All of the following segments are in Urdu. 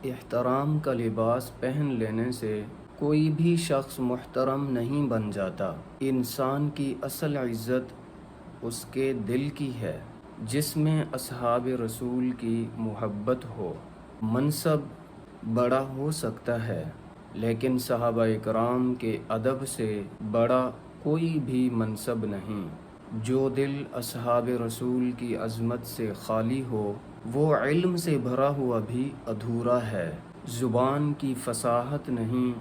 احترام کا لباس پہن لینے سے کوئی بھی شخص محترم نہیں بن جاتا۔ انسان کی اصل عزت اس کے دل کی ہے، جس میں اصحاب رسول کی محبت ہو۔ منصب بڑا ہو سکتا ہے، لیکن صحابہ کرام کے ادب سے بڑا کوئی بھی منصب نہیں۔ جو دل اصحاب رسول کی عظمت سے خالی ہو، وہ علم سے بھرا ہوا بھی ادھورا ہے۔ زبان کی فصاحت نہیں،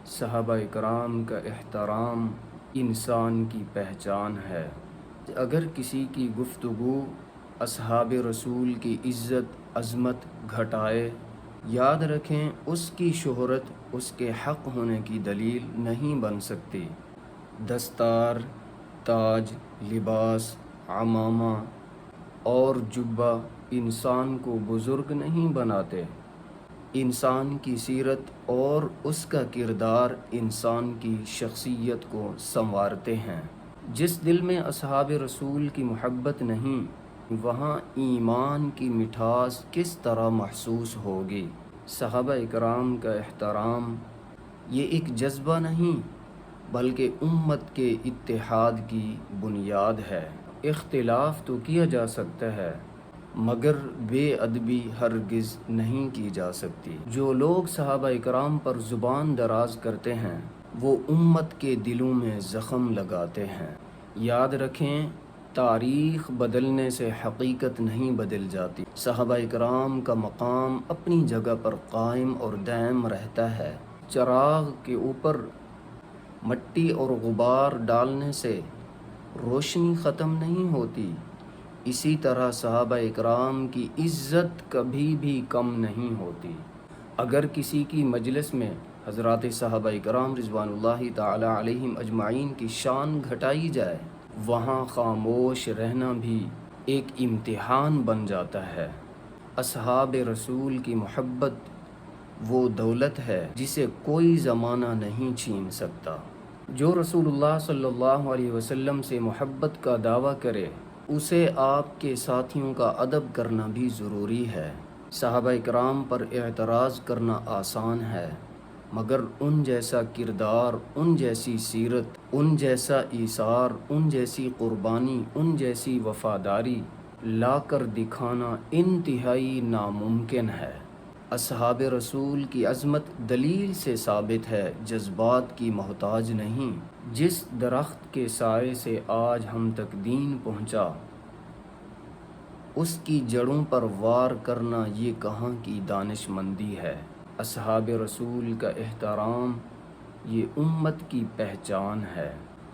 صحابہ کرام کا احترام انسان کی پہچان ہے۔ اگر کسی کی گفتگو اصحاب رسول کی عزت عظمت گھٹائے، یاد رکھیں اس کی شہرت اس کے حق ہونے کی دلیل نہیں بن سکتی۔ دستار، تاج، لباس، عمامہ اور جبہ انسان کو بزرگ نہیں بناتے۔ انسان کی سیرت اور اس کا کردار انسان کی شخصیت کو سنوارتے ہیں۔ جس دل میں اصحاب رسول کی محبت نہیں، وہاں ایمان کی مٹھاس کس طرح محسوس ہوگی؟ صحابہ اکرام کا احترام یہ ایک جذبہ نہیں، بلکہ امت کے اتحاد کی بنیاد ہے۔ اختلاف تو کیا جا سکتا ہے، مگر بے ادبی ہرگز نہیں کی جا سکتی۔ جو لوگ صحابہ اکرام پر زبان دراز کرتے ہیں، وہ امت کے دلوں میں زخم لگاتے ہیں۔ یاد رکھیں، تاریخ بدلنے سے حقیقت نہیں بدل جاتی۔ صحابہ اکرام کا مقام اپنی جگہ پر قائم اور دائم رہتا ہے۔ چراغ کے اوپر مٹی اور غبار ڈالنے سے روشنی ختم نہیں ہوتی، اسی طرح صحابہ اکرام کی عزت کبھی بھی کم نہیں ہوتی۔ اگر کسی کی مجلس میں حضرات صحابہ اکرام رضوان اللہ تعالی علیہم اجمعین کی شان گھٹائی جائے، وہاں خاموش رہنا بھی ایک امتحان بن جاتا ہے۔ اصحاب رسول کی محبت وہ دولت ہے جسے کوئی زمانہ نہیں چھین سکتا۔ جو رسول اللہ صلی اللہ علیہ وسلم سے محبت کا دعویٰ کرے، اسے آپ کے ساتھیوں کا ادب کرنا بھی ضروری ہے۔ صحابہ اکرام پر اعتراض کرنا آسان ہے، مگر ان جیسا کردار، ان جیسی سیرت، ان جیسا ایثار، ان جیسی قربانی، ان جیسی وفاداری لا کر دکھانا انتہائی ناممکن ہے۔ اصحاب رسول کی عظمت دلیل سے ثابت ہے، جذبات کی محتاج نہیں۔ جس درخت کے سائے سے آج ہم تک دین پہنچا، اس کی جڑوں پر وار کرنا یہ کہاں کی دانش مندی ہے؟ اصحاب رسول کا احترام یہ امت کی پہچان ہے۔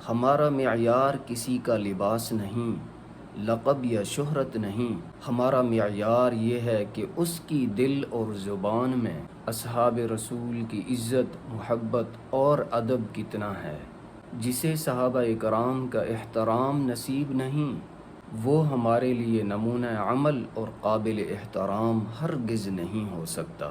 ہمارا معیار کسی کا لباس نہیں، لقب یا شہرت نہیں، ہمارا معیار یہ ہے کہ اس کی دل اور زبان میں اصحاب رسول کی عزت، محبت اور ادب کتنا ہے۔ جسے صحابہ اکرام کا احترام نصیب نہیں، وہ ہمارے لیے نمونہ عمل اور قابل احترام ہرگز نہیں ہو سکتا۔